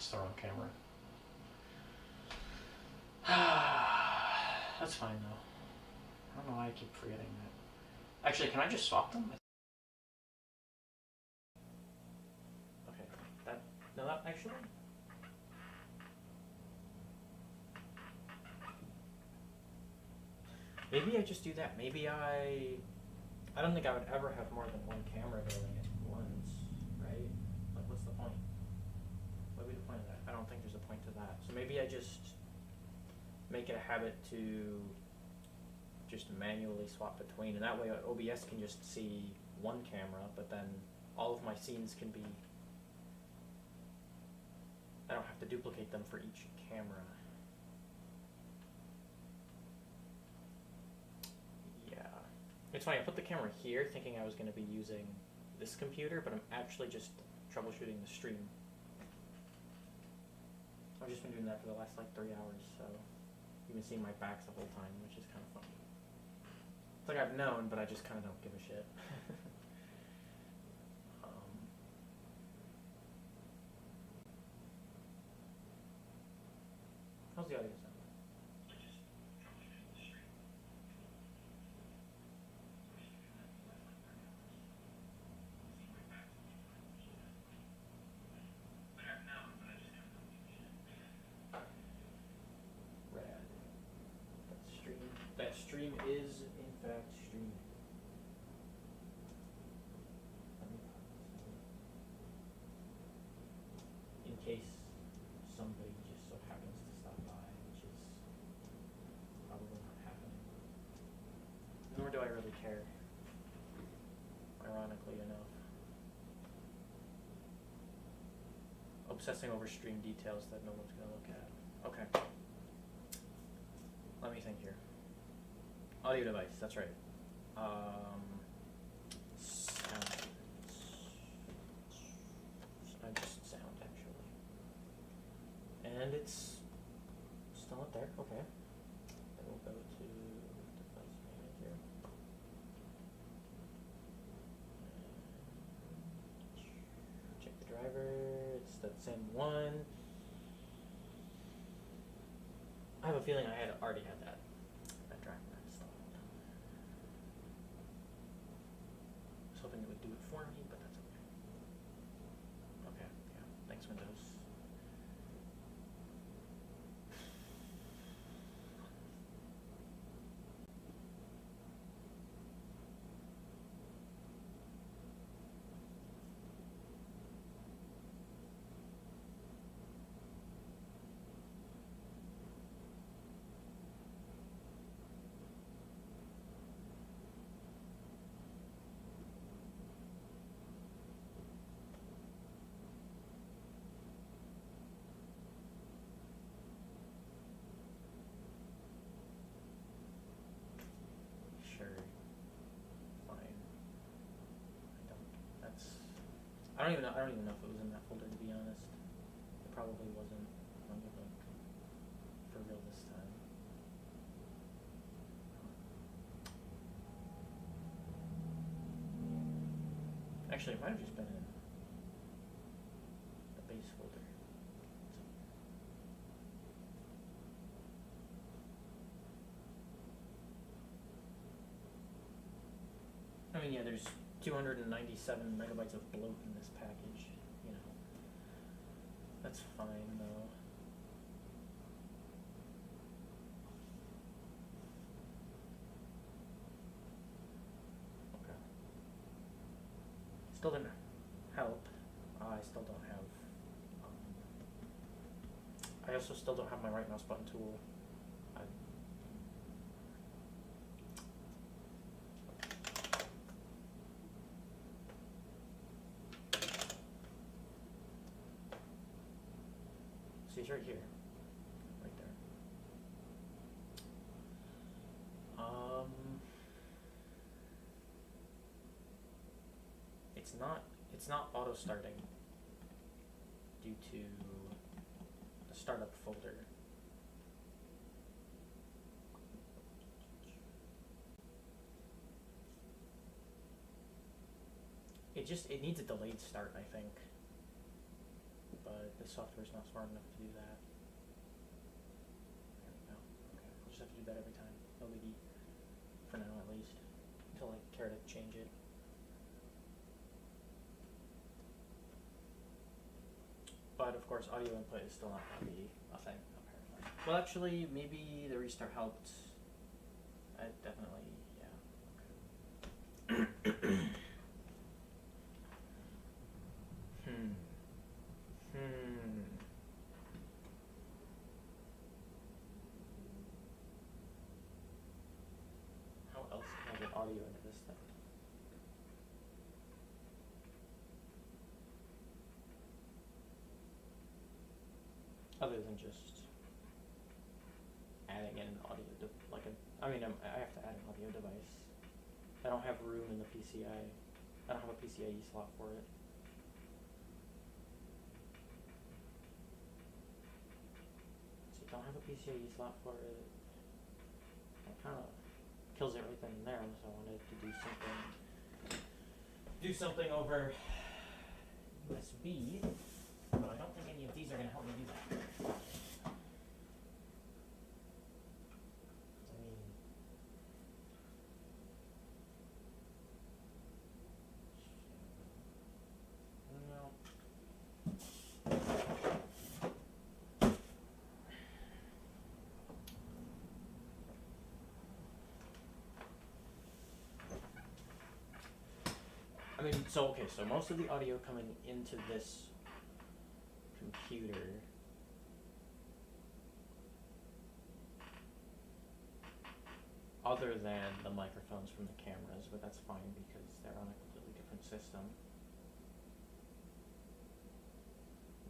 It's the wrong camera. That's fine though. I don't know why I keep forgetting that. Actually, can I just swap them? Okay, that actually. Maybe I just do that. Maybe I don't think I would ever have more than one camera going at once, right? Like, what's the point? What would be the point of that? I don't think there's a point to that. So maybe I just make it a habit to just manually swap between, and that way OBS can just see one camera, but then all of my scenes can be, I don't have to duplicate them for each camera. Yeah. It's funny, I put the camera here thinking I was going to be using this computer, but I'm actually just troubleshooting the stream. I've just been doing that for the last like 3 hours, so you've been seeing my backs the whole time, which is kind of funny. It's like I've known, but I just kind of don't give a shit. How's the audio sound? Rad. That stream is in fact streaming. In case somebody just so happens to stop by, which is probably not happening. Nor do I really care, ironically enough. Obsessing over stream details that no one's going to look at. Okay. Let me think here. Audio device, that's right. Sound. Just sound, actually. And it's still up there, okay. Then we'll go to device manager. Check the driver, it's that same one. I have a feeling I had already had that driver installed. I was hoping it would do it for me, but that's okay. Okay, yeah, thanks Windows. I don't even know if it was in that folder, to be honest. It probably wasn't. Let me look for real this time. Actually, it might have just been in the base folder. I mean, yeah, there's 297 megabytes of bloat in this package, you know. That's fine, though. Okay. Still didn't help. I still don't have... I also still don't have my right mouse button tool. See, it's right here. Right there. It's not auto starting due to the startup folder. It needs a delayed start, I think. But the software's not smart enough to do that. There we go. Okay, we'll just have to do that every time. No biggie. For now, at least. Until I care to change it. But of course, audio input is still not going to be a thing, apparently. Well, actually, maybe the restart helped. I definitely, yeah. Okay. How else can I get audio into this thing? Other than just adding in an audio, I have to add an audio device. I don't have room in the PCI. I don't have a PCIe slot for it. So don't have a PCIe slot for it. It kind of kills it right then and there, unless I wanted to do something over USB, but I don't think any of these are going to help me do that. I mean, no. I mean, so most of the audio coming into this computer other than the microphones from the cameras, but that's fine because they're on a completely different system,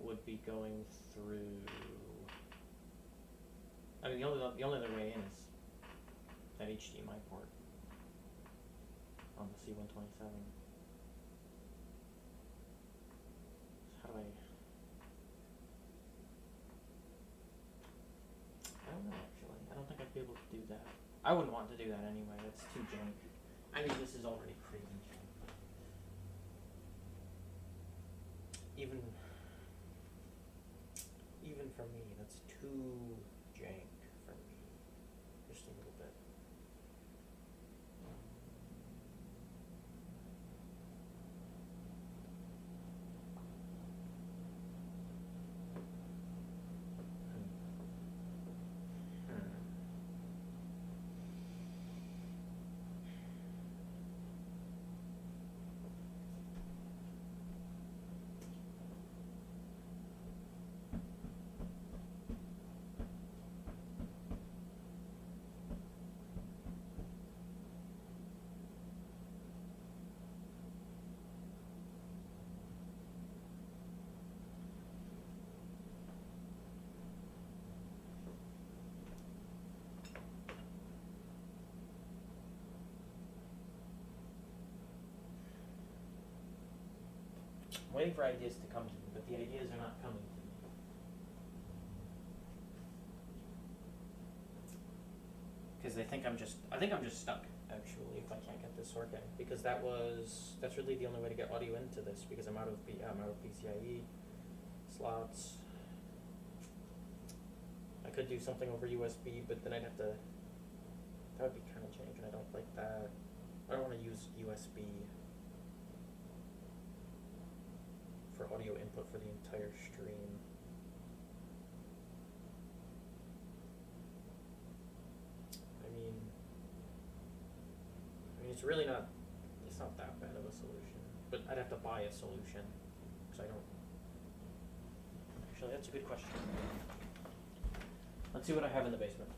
would be going through, I mean, the only other way in is that HDMI port on the C127. How do I don't know, actually. I don't think I'd be able to do that. I wouldn't want to do that anyway. That's too jank. I mean, this is already crazy jank. Even for me, that's too jank for me. Just a little bit. I'm waiting for ideas to come to me, but the ideas are not coming to me. Because I think I'm just stuck, actually, if I can't get this working. Because that's really the only way to get audio into this, because I'm out of PCIe slots. I could do something over USB, but then that would be kind of jank, and I don't like that. I don't want to use USB for audio input for the entire stream. I mean, it's really not that bad of a solution, but I'd have to buy a solution, because I don't. Actually, that's a good question. Let's see what I have in the basement.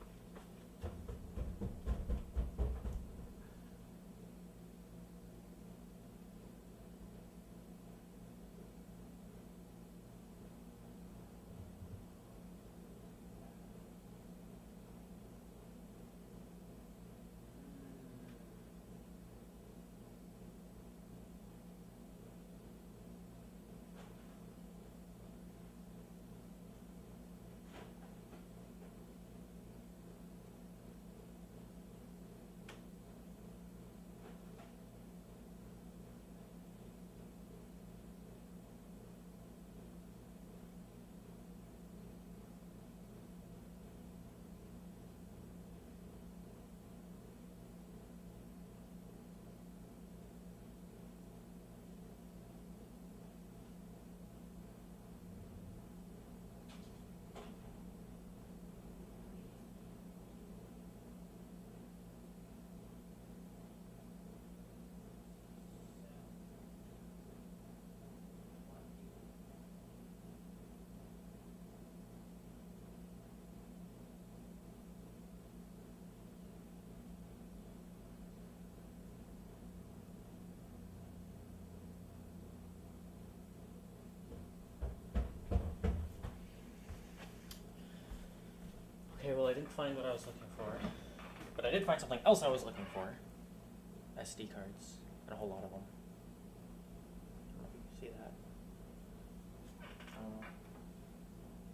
didn't find what I was looking for, but I did find something else I was looking for. SD cards, and a whole lot of them. I don't know if you can see that.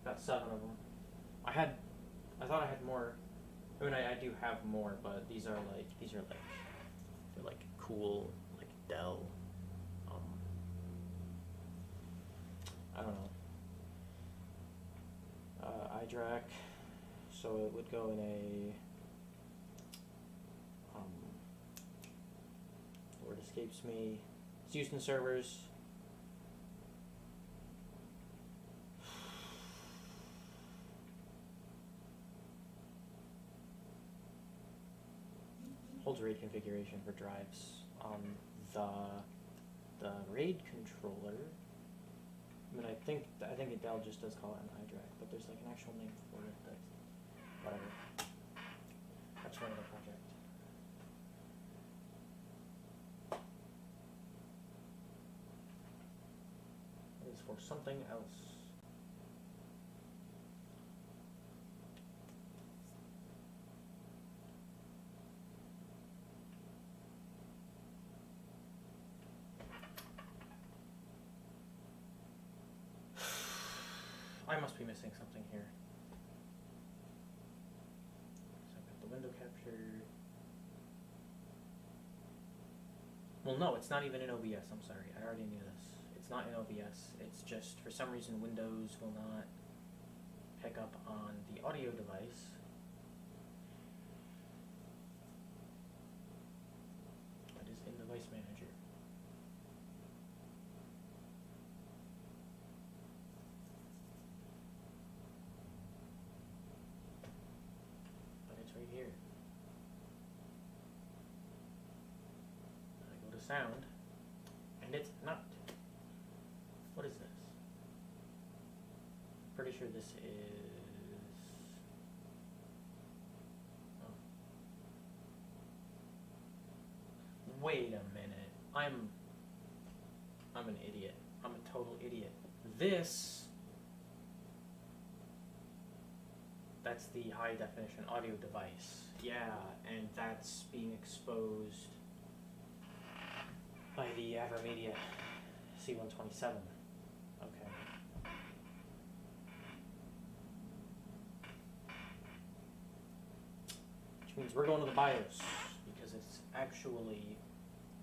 Got 7 of them. I thought I had more. I mean, I do have more, but they're like cool, like Dell. I don't know. iDRAC, so it would go in a. Word escapes me. It's used in servers. Holds RAID configuration for drives. The RAID controller. I mean, I think Dell just does call it an iDRAC, but there's like an actual name for it. That's whatever. That's one of the project. It is for something else. I must be missing something here. So I've got the window capture. Well, no, it's not even in OBS. I'm sorry. I already knew this. It's not in OBS. It's just, for some reason, Windows will not pick up on the audio device. That is in Device Manager. Right here. I go to sound, and it's not. What is this? Pretty sure this is. Oh. Wait a minute. I'm an idiot. I'm a total idiot. That's the high definition audio device. Yeah, and that's being exposed by the AverMedia C127. Okay. Which means we're going to the BIOS, because it's actually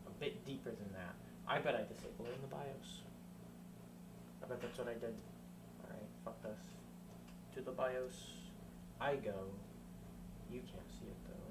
a bit deeper than that. I bet I disabled it in the BIOS. I bet that's what I did. Alright, fuck this. To the BIOS I go. You can't see it though.